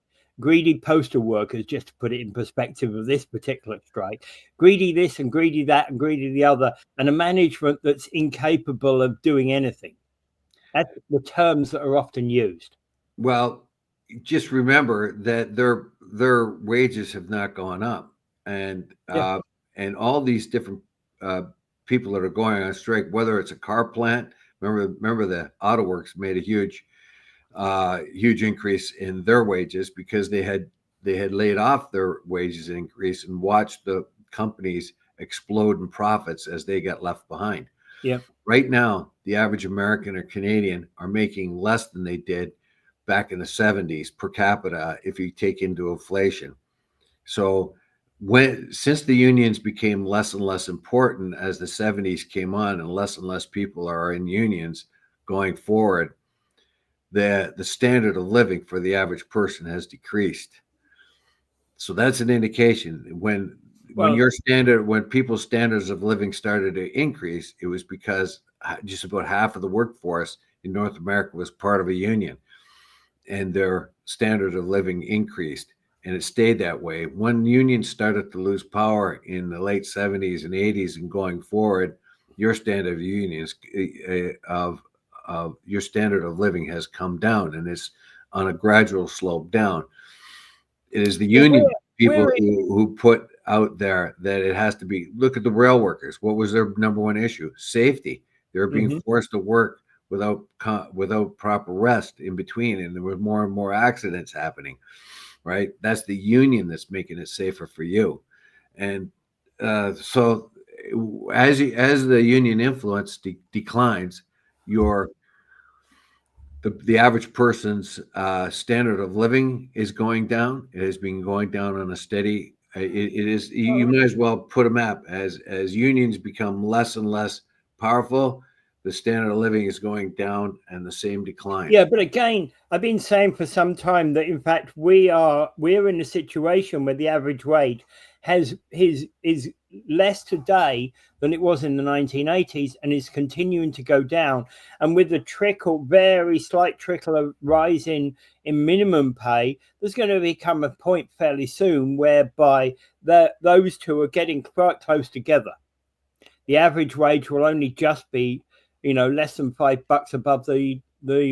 postal workers. Just to put it in perspective of this particular strike, greedy this and greedy that and greedy the other, and a management that's incapable of doing anything. That's the terms that are often used. Well, just remember that their wages have not gone up, and Yeah, uh, and all these different uh, people that are going on strike, whether it's a car plant. Remember the auto works made a huge increase in their wages because they had laid off their wages increase and watched the companies explode in profits as they got left behind. yeah. Right now, the average American or Canadian are making less than they did back in the 70s per capita if you take into inflation. So since the unions became less and less important as the 70s came on and less people are in unions going forward, the standard of living for the average person has decreased. So that's an indication Well, when people's standards of living started to increase, it was because just about half of the workforce in North America was part of a union and their standard of living increased, and it stayed that way. When unions started to lose power in the late 70s and 80s and going forward, your standard of unions of your standard of living has come down and it's on a gradual slope down. It is the well, union people we're who put out there that it has to be. Look at the rail workers. What was their number one issue? Safety. They were being mhm. forced to work without proper rest in between, and there were more and more accidents happening. Right. That's the union that's making it safer for you, and so as the union influence declines, your the average person's standard of living is going down. It has been going down on a steady. It is. You might as well put a map as unions become less and less powerful. The standard of living is going down, and the same decline. Yeah, but again, I've been saying for some time that in fact we're in a situation where the average wage is less today than it was in the 1980s and is continuing to go down. And with the very slight trickle of rise in minimum pay, there's going to become a point fairly soon whereby those two are getting quite close together. The average wage will only just be, less than $5 above the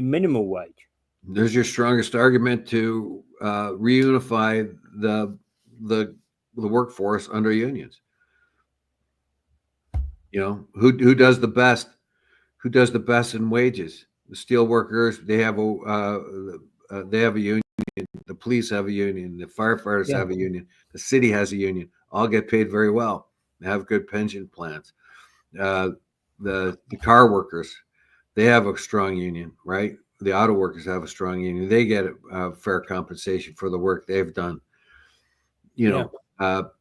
minimal wage. There's your strongest argument to reunify the the workforce under unions. Who does the best? Who does the best in wages? The steel workers, they have a union. The police have a union. The firefighters Yeah, have a union. The city has a union. All get paid very well. They have good pension plans. Uh, the car workers, they have a strong union, right? The auto workers have a strong union. They get fair compensation for the work they've done. You yeah, know,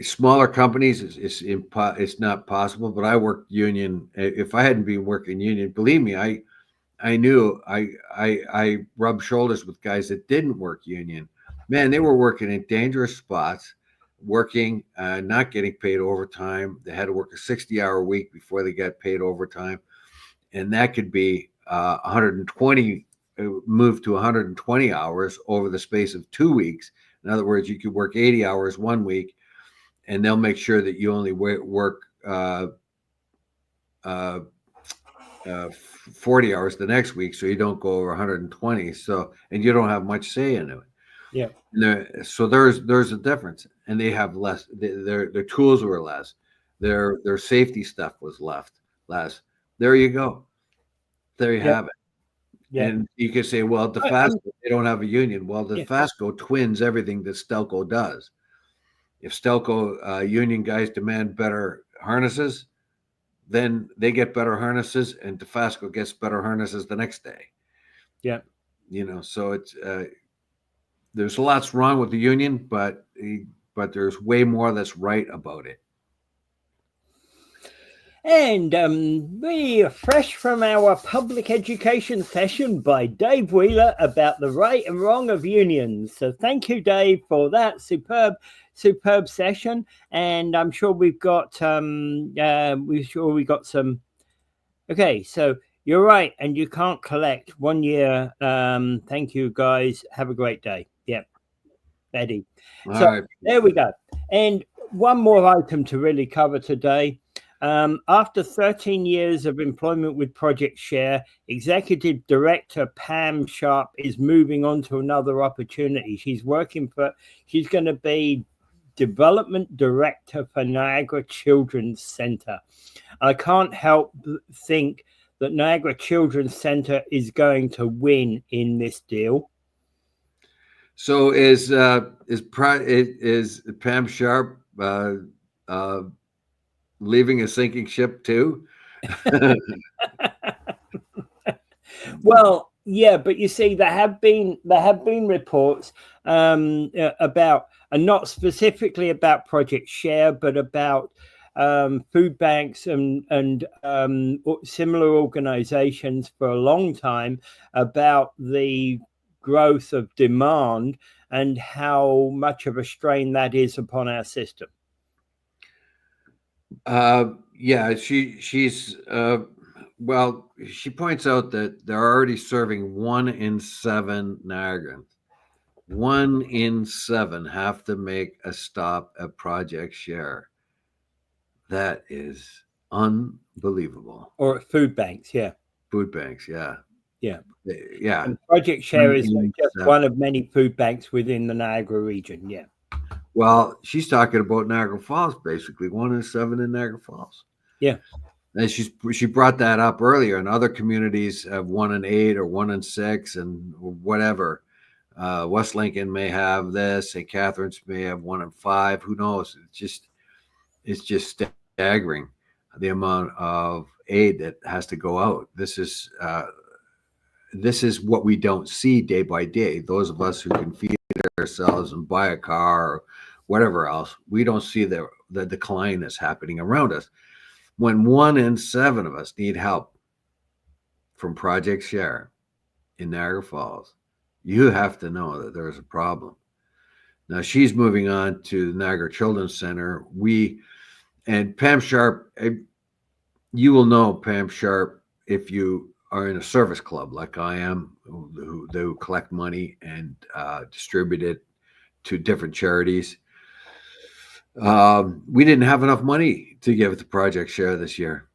smaller companies, it's not possible. But I worked union. If I hadn't been working union, believe me, I knew I rubbed shoulders with guys that didn't work union. Man, they were working in dangerous spots, working, not getting paid overtime. They had to work a 60-hour week before they got paid overtime, and that could be 120, moved to 120 hours over the space of 2 weeks. In other words, you could work 80 hours one week, and they'll make sure that you only work uh, 40 hours the next week, so you don't go over 120. So, and you don't have much say in it. yeah, So there's a difference, and they have less. Their tools were less. Their safety stuff was less. There you go. There you yeah, have it. yeah. And you could say, well, I'm, they don't have a union. Well, yeah, DeFasco twins everything that Stelco does. If Stelco union guys demand better harnesses, then they get better harnesses, and Dofasco gets better harnesses the next day. Yeah. So it's there's lots wrong with the union, but there's way more that's right about it. And we are fresh from our public education session by Dave Wheeler about the right and wrong of unions. So thank you, Dave, for that superb session. And I'm sure we got some. Okay, so you're right, and you can't collect 1 year. Thank you, guys. Have a great day. Yep, Eddie. All So right. there we go. And one more item to really cover today. After 13 years of employment with Project Share, Executive Director Pam Sharp is moving on to another opportunity. She's going to be Development Director for Niagara Children's Center. I can't help but think that Niagara Children's Center is going to win in this deal. So is Pam Sharp leaving a sinking ship too? Well, yeah, but you see, there have been reports about, and not specifically about Project Share, but about food banks and similar organizations for a long time about the growth of demand and how much of a strain that is upon our system. Yeah, she's well, she points out that they're already serving 1 in 7 Niagarans. 1 in 7 have to make a stop at Project Share. That is unbelievable. Or at food banks, yeah. Food banks, yeah. Yeah. Yeah. And Project Share is just one of many food banks within the Niagara region, yeah. Well, she's talking about Niagara Falls, basically 1 in 7 in Niagara Falls. Yeah. And she brought that up earlier, and other communities have 1 in 8 or 1 in 6 and whatever. West Lincoln may have this, St. Catharines may have 1 in 5. Who knows? It's just staggering, the amount of aid that has to go out. This is what we don't see day by day. Those of us who can feed ourselves and buy a car or whatever else, we don't see the decline that's happening around us. When 1 in 7 of us need help from Project Share in Niagara Falls, you have to know that there's a problem. Now she's moving on to the Niagara Children's Center. And Pam Sharp, you will know Pam Sharp if you are in a service club like I am, who collect money and distribute it to different charities. We didn't have enough money to give to Project Share this year.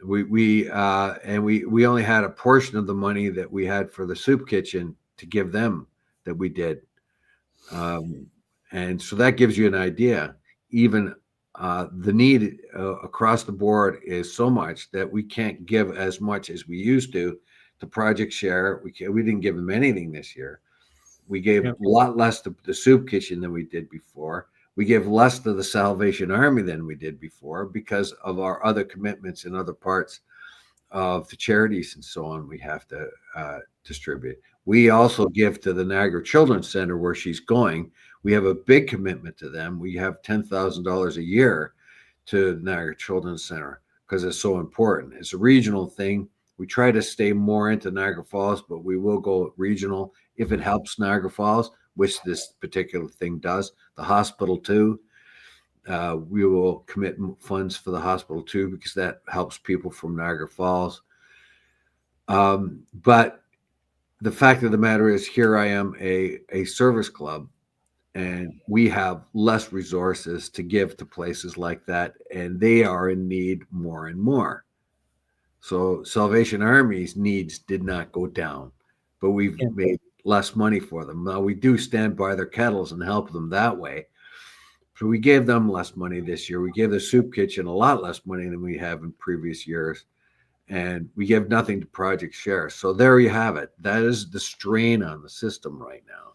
We only had a portion of the money that we had for the soup kitchen to give them that we did. And so that gives you an idea. Even the need across the board is so much that we can't give as much as we used to Project Share. We didn't give them anything this year. We gave a lot less to the soup kitchen than we did before. We gave less to the Salvation Army than we did before because of our other commitments in other parts of the charities and so on we have to distribute. We also give to the Niagara Children's Center where she's going. We have a big commitment to them. We have $10,000 a year to the Niagara Children's Center because it's so important. It's a regional thing. We try to stay more into Niagara Falls, but we will go regional if it helps Niagara Falls, which this particular thing does. The hospital too. We will commit funds for the hospital too because that helps people from Niagara Falls. But the fact of the matter is, here I am, a service club, and we have less resources to give to places like that, and they are in need more and more. So Salvation Army's needs did not go down, but we've made less money for them. Now we do stand by their kettles and help them that way. So we gave them less money this year. We gave the soup kitchen a lot less money than we have in previous years. And we give nothing to Project Share. So there you have it. That is the strain on the system right now.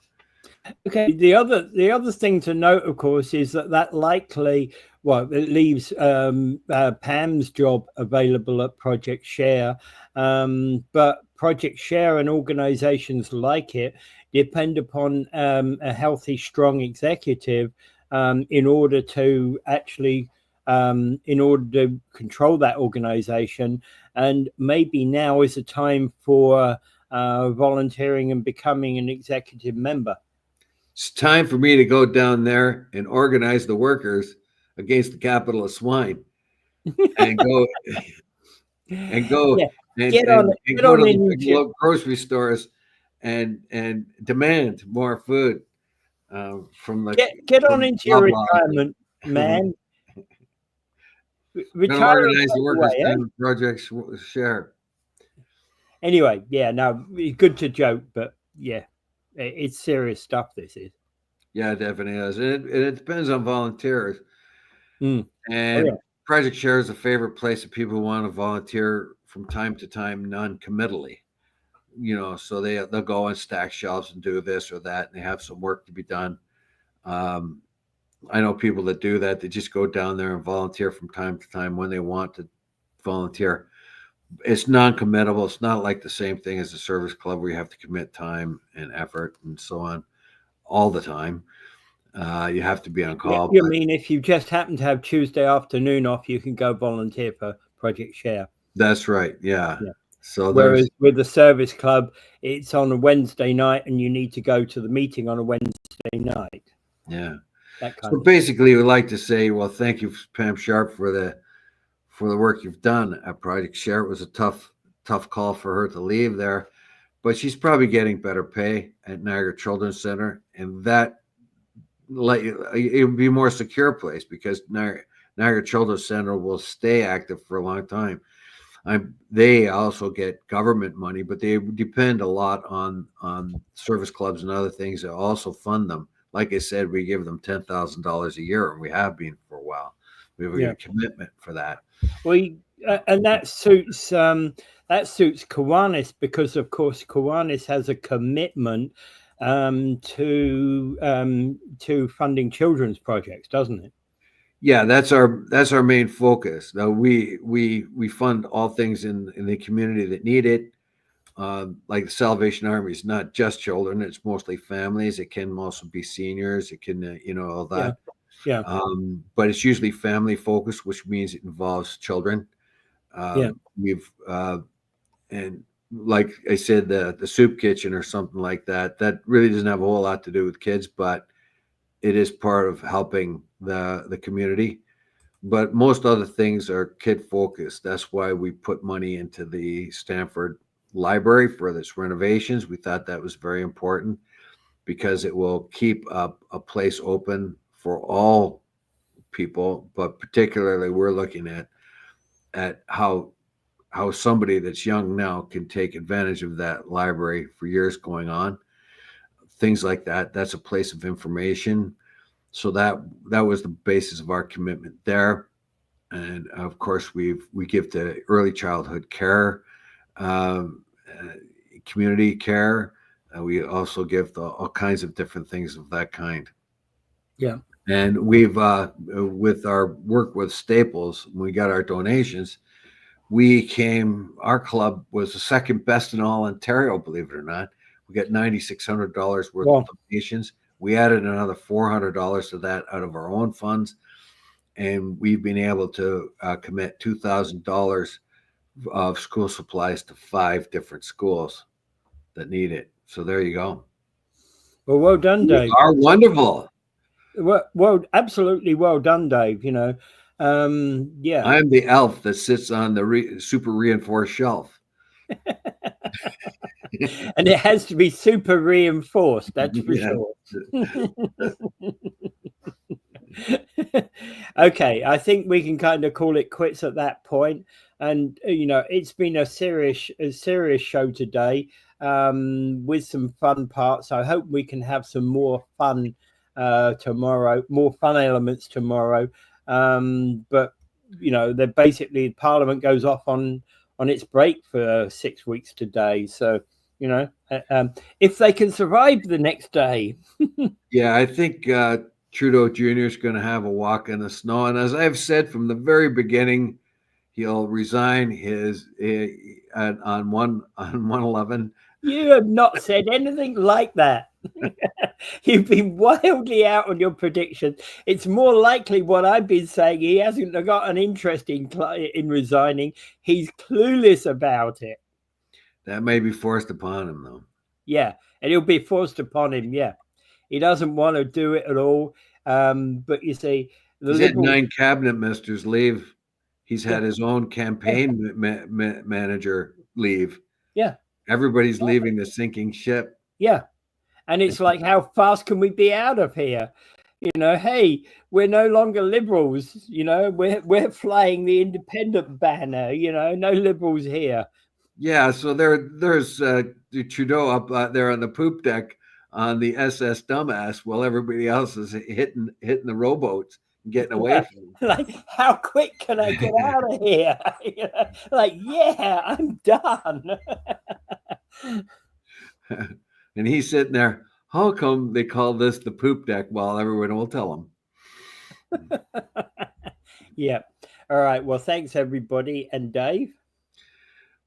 Okay. The other thing to note, of course, is that likely, well, it leaves Pam's job available at Project Share, but Project Share and organisations like it depend upon a healthy, strong executive in order to actually in order to control that organisation. And maybe now is a time for volunteering and becoming an executive member. It's time for me to go down there and organize the workers against the capital of swine and go and go Yeah, get on it. and Get go on to the into big grocery stores and demand more food from the get on from into your Loblaw. retirement, Going man. to Retire and organize the go workers away, eh? down in Project Share. Anyway, yeah, no, it's good to joke, but yeah, it's serious stuff. This is. Yeah, it definitely is. And it depends on volunteers. Mm. Oh And yeah, Project Share is a favorite place that people want to volunteer from time to time non-committally. So they'll go and stack shelves and do this or that, and they have some work to be done. Um, I know people that do that. They just go down there and volunteer from time to time when they want to volunteer. It's non-committable. It's not like the same thing as a service club where you have to commit time and effort and so on all the time. You have to be on yeah. call, You but mean if you just happen to have Tuesday afternoon off, you can go volunteer for Project Share. that's right. Yeah. Yeah. So Whereas there's with the service club, it's on a Wednesday night, and you need to go to the meeting on a Wednesday night. yeah. That So kind of. basically, we'd like to say, well, thank you, Pam Sharp, for the work you've done at Project Share. It was a tough call for her to leave there, but she's probably getting better pay at Niagara Children's Center, and that it would be a more secure place because Niagara Children's Center will stay active for a long time. They also get government money, but they depend a lot on service clubs and other things that also fund them. Like I said, we give them $10,000 a year, and we have been for a while. We have Yeah. a commitment for that. Well, and that suits Kiwanis because, of course, Kiwanis has a commitment to funding children's projects, doesn't it? Yeah, that's our main focus. Now we fund all things in the community that need it. Like the Salvation Army is not just children; it's mostly families. It can also be seniors. It can all Yeah, that. yeah, But it's usually family focused, which means it involves children. yeah, We've and like I said, the soup kitchen or something like that. That really doesn't have a whole lot to do with kids, but it is part of helping the community. But most other things are kid focused. That's why we put money into the Stanford Library for its renovations. We thought that was very important because it will keep a place open for all people, but particularly we're looking at how somebody that's young now can take advantage of that library for years going on. Things like that. That's a place of information. So that was the basis of our commitment there. And of course, we give to early childhood care, um, uh, community care. We also give to all kinds of different things of that kind. yeah. And we've with our work with Staples, when we got our donations, our club was the second best in all Ontario, believe it or not. We got $9,600 worth of Well, donations. We added another $400 to that out of our own funds, and we've been able to commit $2,000 of school supplies to 5 different schools that need it. So there you go. well done, We Dave. are wonderful. Well, absolutely well done, Dave. Yeah. I'm the elf that sits on the super reinforced shelf. And it has to be super reinforced, that's for Yeah. sure. Okay, I think we can kind of call it quits at that point. And it's been a serious show today, with some fun parts. I hope we can have some more fun tomorrow, more fun elements tomorrow. But they're basically Parliament goes off on its break for 6 weeks today. So if they can survive the next day. Yeah, I think Trudeau Jr. is going to have a walk in the snow. And as I've said from the very beginning, he'll resign his on 1/11. You have not said anything like that. You've been wildly out on your predictions. It's more likely what I've been saying. He hasn't got an interest in resigning. He's clueless about it. That may be forced upon him, though. Yeah, and it'll be forced upon him. Yeah, he doesn't want to do it at all. But you see, he's had 9 cabinet ministers leave. He's had his own campaign manager leave. Yeah, everybody's leaving the sinking ship. Yeah, and it's like, how fast can we be out of here? You know, hey, we're no longer liberals. You know, we're flying the independent banner. You know, no liberals here. Yeah, so there's Trudeau up there on the poop deck on the SS Dumbass, while everybody else is hitting the rowboats and getting away from him. Like, how quick can I get out of here? You know, like, yeah, I'm done. And he's sitting there. How come they call this the poop deck? Well, everyone will tell him. Yeah. All right. Well, thanks everybody, and Dave.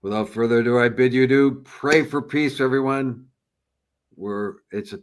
Without further ado, I bid you to pray for peace, everyone. It's a